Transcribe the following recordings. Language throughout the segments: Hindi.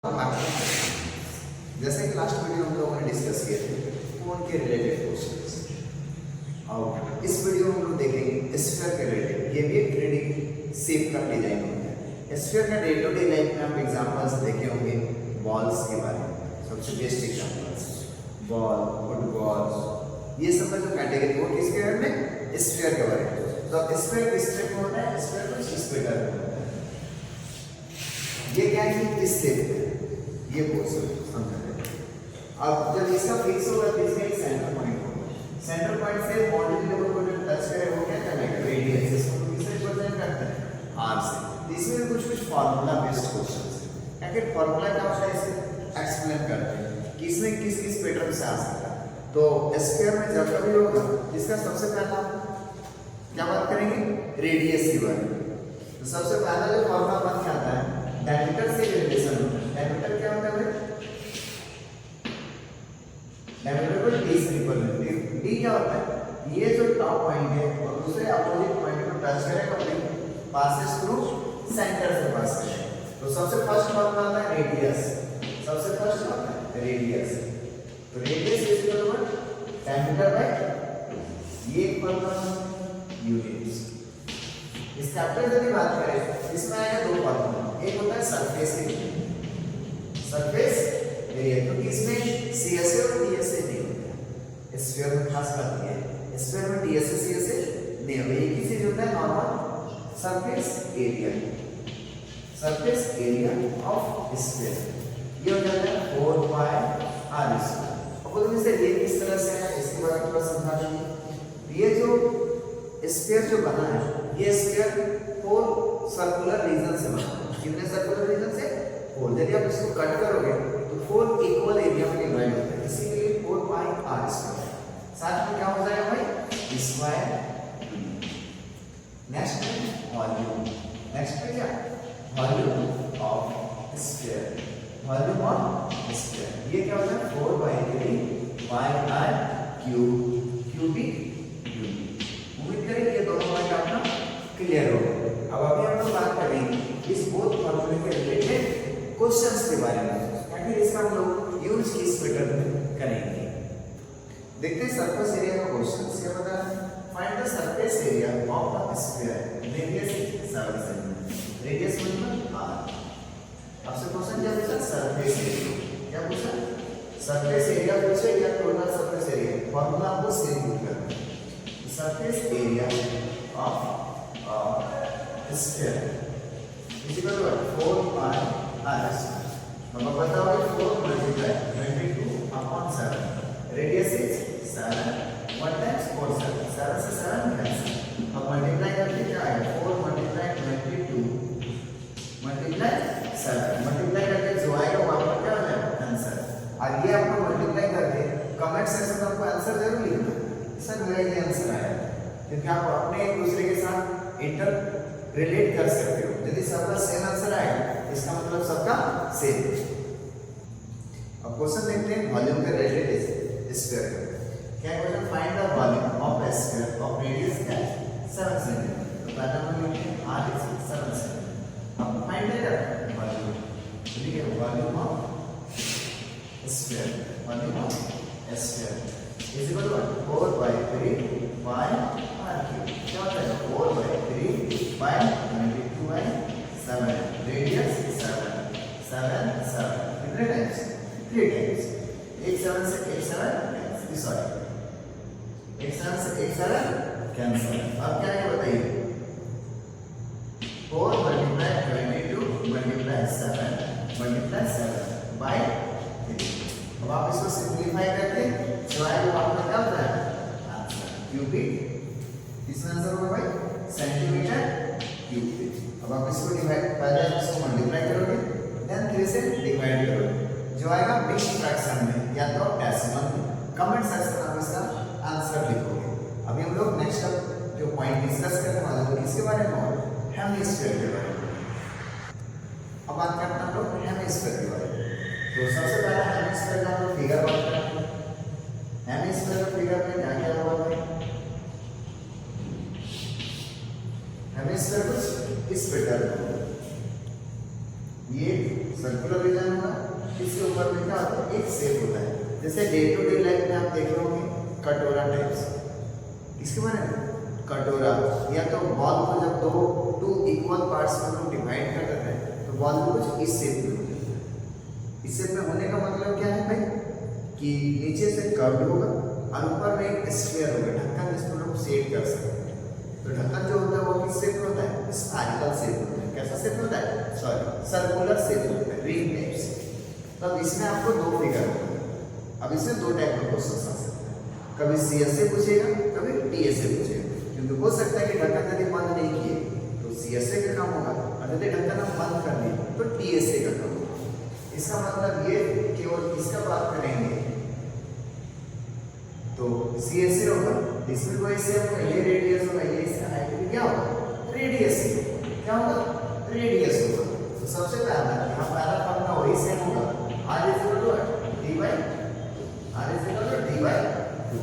जैसे कि लास्ट वीडियो हम लोगों ने डिस्कस किए थे फोन के रिलेटेड क्वेश्चंस, और इस वीडियो में हम लोग देखेंगे स्फीयर के रिलेटेड। ये भी एक 3D शेप का डिजाइन होता है। स्फीयर का डे टू डे लाइफ में हम एग्जांपल्स देखे होंगे बॉल्स के बारे में। सबसे बेस्ट एग्जांपल्स बॉल, फुटबॉल, ये सब का जो कैटेगरी वो किसके बारे में? स्फीयर के बारे में। तो स्फीयर किस टाइप में होता है? स्फीयर कुछ इस प्रकार का होता है। ये क्या है? इस शेप में ये क्वेश्चन समझ रहे। अब जब इसका फिक्स होगा तो इसका एक सेंटर पॉइंट होगा। सेंटर पॉइंट से बाउंड्री लेवल को जो टच करे वो क्या कहलाएगा? रेडियस। इसको किससे रिप्रेजेंट करते हैं? आर से। तो इसमें कुछ फार्मूला बेस्ड क्वेश्चंस है। आखिर फार्मूला क्या होता है इसे एक्सप्लेन करते हैं कि इसमें किस किस पैटर्न से आ सकता है। तो स्फीयर में जब कभी होगा इसका सबसे पहला क्या बात करेंगे? रेडियस की बारे में। तो सबसे पहला जो फार्मूला बन के आता है डायमीटर से रिलेशन होता है। डायमीटर क्या होता है? डायमीटर को d से रिप्रेजेंट। d क्या होता है? ये जो टॉप पॉइंट है और दूसरे अपोजिट पॉइंट को टच करेगा तो पासेस थ्रू सेंटर से पास करेगा। तो सबसे फर्स्ट फार्मूला आता है रेडियस। सबसे फर्स्ट आता है रेडियस। तो radius is equal to diameter by ये फार्मूला यूनिट्स। इस चैप्टर से भी बात करें इसमें आएगा दो फार्मूला। एक होता है सरफेस एरिया। सरफेस एरिया क्योंकि इसमें सीएसए और टीएसए नहीं होता है। स्फीयर में खास बात यह है स्फीयर में टीएसए सीएसए नहीं होता। एक ही चीज होता है normal surface area. Surface area of sphere ये हो जाता है 4 पाई आर स्क्वायर। अब तुम इसे ये किस तरह से है इसके बारे में थोड़ा समझा देंगे। ये जो स्फीयर जो बना है ये स्फीयर 4 सर्कुलर रीजन से बना है। कितने सर्कुलर रीजन से? 4। यदि आप इसको कट करोगे तो 4 इक्वल एरिया में डिवाइड होता है, इसीलिए 4 पाई आर स्क्वायर। साथ में क्या हो जाएगा भाई? स्क्वायर। नेक्स्ट है वॉल्यूम। नेक्स्ट है क्या? Volume of sphere. Volume of sphere ये क्या होता है? 4 by 3 pi r cube cubic unit. उम्मीद करें ये दोनों बात आपका क्लियर होगा। अब अभी हम लोग बात करेंगे इस बोथ फार्मूले के रिलेटेड क्वेश्चंस के बारे में। ताकि इसका हम लोग यूज किस पैटर्न में करेंगे। देखते हैं सरफेस एरिया का क्वेश्चन। ये बता find the surface area of the sphere. Radius 7 centimetre. Radius मतलब r। आपसे क्वेश्चन क्या पूछा? Surface area. क्या पूछा? सरफेस एरिया पूछे या टोटल सरफेस एरिया? फार्मूला आपको सेम यूज करना है। Surface area of sphere is equal to 4 pi r square. अब बताओ 4 multiply 22 upon 7। Radius is 7 1 times 4 7 7 से 7 कैंसिल। अब मल्टीप्लाई करके क्या आएगा? 4 मल्टीप्लाई 22 मल्टीप्लाई 7 मल्टीप्लाई करके जो आएगा वो आपका क्या हो जाएगा? आंसर। और ये आपको मल्टीप्लाई करके कमेंट सेक्शन में आपको आंसर जरूर लिखना है। सर मेरा ये आंसर आया क्योंकि आप अपने एक दूसरे के साथ इंटर रिलेट कर सकते हो। यदि सबका सेम आंसर आएगा इसका मतलब सबका सेम है। अब क्वेश्चन देखते हैं वॉल्यूम के रिलेटेड स्फीयर का। क्या question? Find the volume of a sphere of radius क्या है? 7 सेंटीमीटर। तो पहला हम लिखते हैं r इज 7 सेंटीमीटर। अब फाइंड द वॉल्यूम। ठीक है, volume of sphere. Volume of sphere is equal to 4 by 3 pi r cube. क्या होता है? 4 बाई 3 पाई 22 बाई 7। रेडियस 7 7 7 कितने टाइम्स? 3 टाइम्स। एक 7 से एक 7 कैंसिल। सॉरी एक 7 से एक 7 कैंसिल। अब क्या है बताइए? 4 मल्टीप्लाई 22 मल्टीप्लाई 7 मल्टीप्लाई 7 बाई 3। अब आप इसको सिंपलीफाई करके जो आएगा वो आपका क्या होता है? Answer cubic. इसमें आंसर होगा भाई सेंटीमीटर क्यूब। अब आप इसको डिवाइड पहले आप इसको मल्टीप्लाई करोगे देन 3 से डिवाइड करोगे जो आएगा मिक्स्ड फ्रैक्शन में या तो डेसिमल में। कमेंट सेक्शन में आप इसका आंसर लिखोगे। अभी हम लोग नेक्स्ट जो पॉइंट डिस्कस करने वाले हैं किसके बारे में? हेमिस्फीयर के बारे में। अब बात करते हैं हम लोग हेमिस्फीयर के बारे में। तो सबसे पहला हेमिस्फीयर का हम लोग फिगर बात करते हैं। हेमिस्फीयर का फिगर में क्या क्या होगा भाई? हेमिस्फीयर कुछ इस पैटर्न में ये सर्कुलर रीजन होगा इसके ऊपर में क्या होता है, एक शेप होता है। जैसे डे टू डे लाइफ में आप देखे होंगे कटोरा टाइप्स, इसके बारे में कटोरा, या तो बॉल को जब टू इक्वल पार्ट्स में हम डिवाइड कर देते हैं तो बॉल को कुछ इस शेप में होता है। इस शेप में होने का मतलब क्या है भाई, कि नीचे से कर्व होगा और ऊपर में एक स्फीयर होगा, ढक्कन जिसको लोग सेट कर सकते हैं। तो ढक्कन जो होता है वो किस शेप में होता है, स्फेरिकल शेप होता है। कैसा शेप होता है, सॉरी सर्कुलर शेप होता है, रिंग टाइप से। तो अब इसमें आपको दो फिगर होगा। अब इसमें दो टाइप का क्वेश्चन आ सकता है, कभी सीएस से पूछेगा, कभी टीएस से पूछेगा। क्योंकि हो सकता है कि ढक्कन यदि बंद नहीं किए तो सीएसए का काम होगा, और यदि ढक्कन हम बंद कर दिए तो टीएसए का काम होगा। इसका मतलब ये केवल इसका बात करेंगे तो सीएसए होगा, इसमें कोई सेम होगा, ये रेडियस होगा, ये इसका हाइट भी क्या होगा, रेडियस ही होगा। क्या होगा, रेडियस होगा। तो सबसे पहला यहाँ पहला फॉर्मूला वही सेम होगा, r is equal to d by r is equal to d by 2।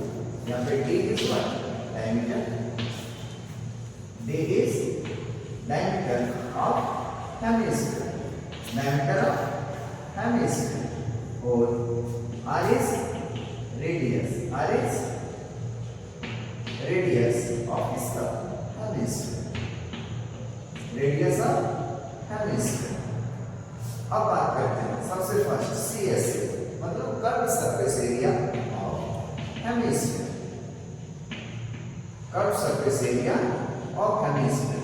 यहाँ पे d is what, diameter, d is diameter of hemisphere, diameter of hemisphere, और r is radius, r is radius of इसका hemisphere, radius of hemisphere। अब बात करते हैं सबसे फर्स्ट CSA, मतलब curve surface area of hemisphere, curve surface area of hemisphere.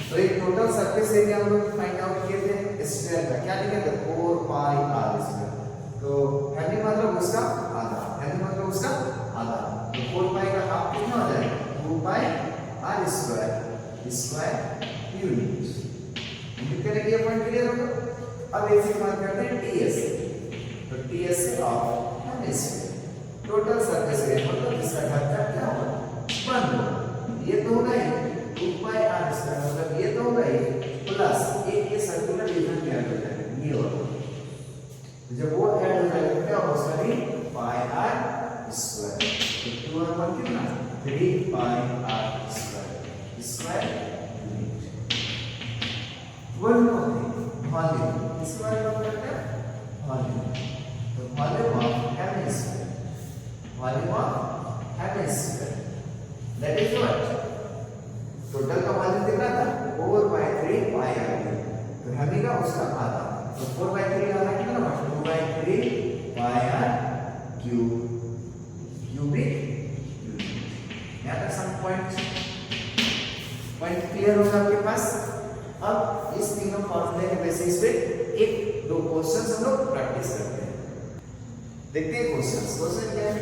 तो एक टोटल सरफेस एरिया हम लोग फाइंड आउट किए थे स्फीयर का, क्या लिखे थे, 4 पाई r स्क्वायर। तो हेमी मतलब उसका आधा, हेमी मतलब उसका आधा, तो 4 पाई का हाफ कितना हो जाएगा, 2 पाई r square square unit. Unit करेंगे, ये पॉइंट क्लियर होगा। अब एक चीज बात करते हैं टीएसए। तो TSA of hemisphere, total surface area मतलब इसका ढक्कन क्या होगा, बंद होगा। ये तो होगा ही 2 पाई r स्क्वायर, मतलब ये तो होगा ही, प्लस एक ये सर्कुलर रीजन क्या हो जाएगा, ये होगा। तो जब वो ऐड हो जाएगा क्या होगा, उसका भी पाई r स्क्वायर। तो 2 और 1 कितना, 3 पाई r square square unit. One more volume, इसके बारे में बात करते हैं वॉल्यूम। तो volume of hemisphere, volume of hemisphere that is what, total का वॉल्यूम कितना था, 4/3 पाई r। तो हेमी का उसका आधा, तो 4/3 आधा कितना हुआ, 2/3 पाई r क्यूब क्यूबिक यूनिट। यहाँ तक सम पॉइंट क्लियर होगा आपके पास। अब इस तीनों फॉर्मूले के बेसिस पे एक दो क्वेश्चंस हम लोग प्रैक्टिस करते हैं। देखते हैं क्वेश्चंस। क्वेश्चन क्या है,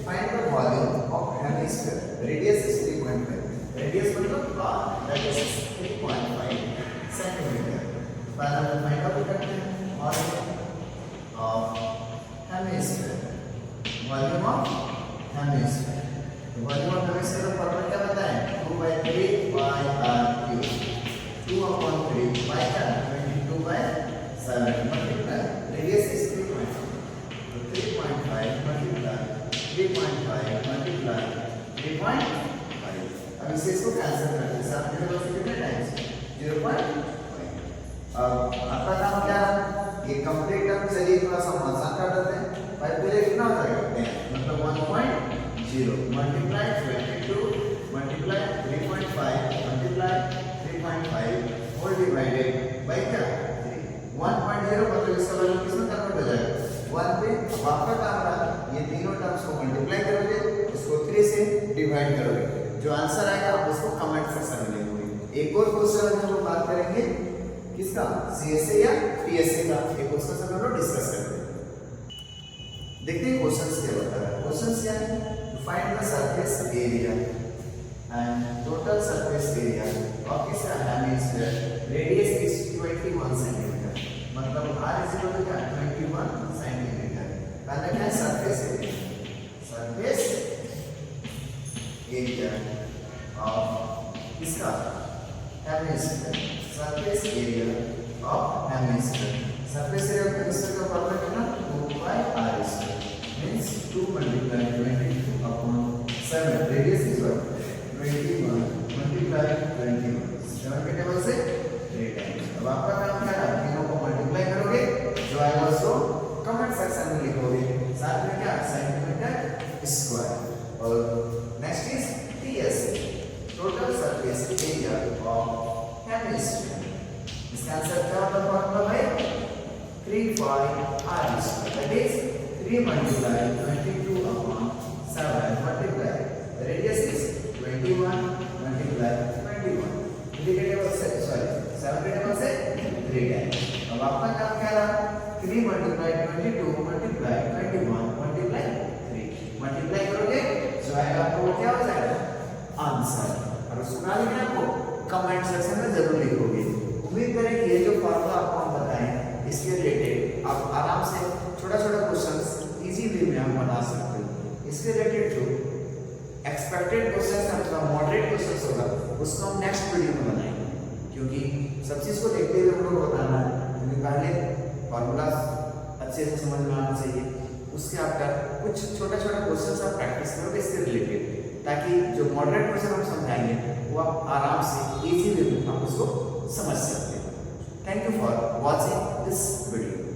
find the volume of hemisphere, radius is 3.5, radius मतलब r, दैट इज 3.5 सेंटीमीटर। पहला हम फाइंड आउट करते हैं volume of hemisphere, volume of hemisphere. Volume of hemisphere का फॉर्मूला क्या बताएं, 2/3 पाई r क्यूब, 2/3 पाई का 22/7 मल्टीप्लाई रेडियस इज 3.5, तो 3.5 मल्टीप्लाई 3.5 मल्टीप्लाई 3.5। अब इसे इसको कैंसिल करते हैं, सब मेरे पास कितने टाइम्स 0.5। अब आपका काम क्या है, ये कंप्लीट टर्म चलिए थोड़ा सा आसान कर देते हैं। भाई पहले कितना हो जाएगा 10, मतलब 1.0 multiply 22 multiply 3.5 multiply 3.5 whole divided by क्या 3। 1.0 मतलब इसका वैल्यू किसमें कन्वर्ट हो जाएगा, 1 पे। अब आपका काम रहा ये तीनों टर्म्स को मल्टीप्लाई करोगे, उसको 3 से डिवाइड करोगे, जो आंसर आएगा आप उसको कमेंट सेक्शन में लिखोगे। एक और क्वेश्चन हम लोग बात करेंगे किसका, सीएसए या टीएसए का, एक क्वेश्चन हम लोग डिस्कस करते हैं। देखते हैं क्वेश्चंस क्या बता रहा है। क्वेश्चंस क्या है, to find the surface area and total surface area of this hemisphere, radius is 21 cm, मतलब r is equal to क्या 21 cm। पहला क्या है, surface area, surface area of इसका hemisphere, surface area of hemisphere. Surface area of hemisphere का फॉर्मूला कितना, 2/r² means 2 multiply 22/7, radius is what 21 multiply 21, 7 के टेबल से 3 टाइम्स। अब आपका काम क्या है, तीनों को मल्टीप्लाई करोगे, जो आएगा उसको कमेंट सेक्शन में लिखोगे साथ में क्या सेंटीमीटर स्क्वायर। और next is TSA, total surface area of hemisphere. इसका आंसर क्या होगा फॉर्मूला भाई 3 पाई r square, that is 3 multiply 22 upon 7 multiply radius is 21 multiply 21, 3 के टेबल से सॉरी 7 के टेबल से 3 टाइम्स। अब आपका काम क्या रहा 3 मल्टीप्लाई 22 मल्टीप्लाई 21 मल्टीप्लाई 3 मल्टीप्लाई करोगे जो आएगा आपको वो क्या हो जाएगा आंसर। और सुना लिखना आपको कमेंट सेक्शन में जरूर लिखोगे। उम्मीद करें कि ये जो फार्मूला आपको हम बताएं इसके रिलेटेड आप आराम से छोटा छोटा क्वेश्चंस इजी वे में हम बना सकते हो। इसके रिलेटेड जो एक्सपेक्टेड क्वेश्चंस है मतलब मॉडरेट क्वेश्चंस होगा उसको हम नेक्स्ट वीडियो में बनाएंगे, क्योंकि सब चीज को देखते हुए हम लोग को बताना है। क्योंकि पहले फार्मूला अच्छे से समझ में आना चाहिए, उसके आफ्टर कुछ छोटा छोटा क्वेश्चंस आप प्रैक्टिस करोगे इसके रिलेटेड, ताकि जो मॉडरेट क्वेश्चन हम समझाएंगे वो आप आराम से इजी वे में आप उसको समझ सकते हो। Thank you for watching this video.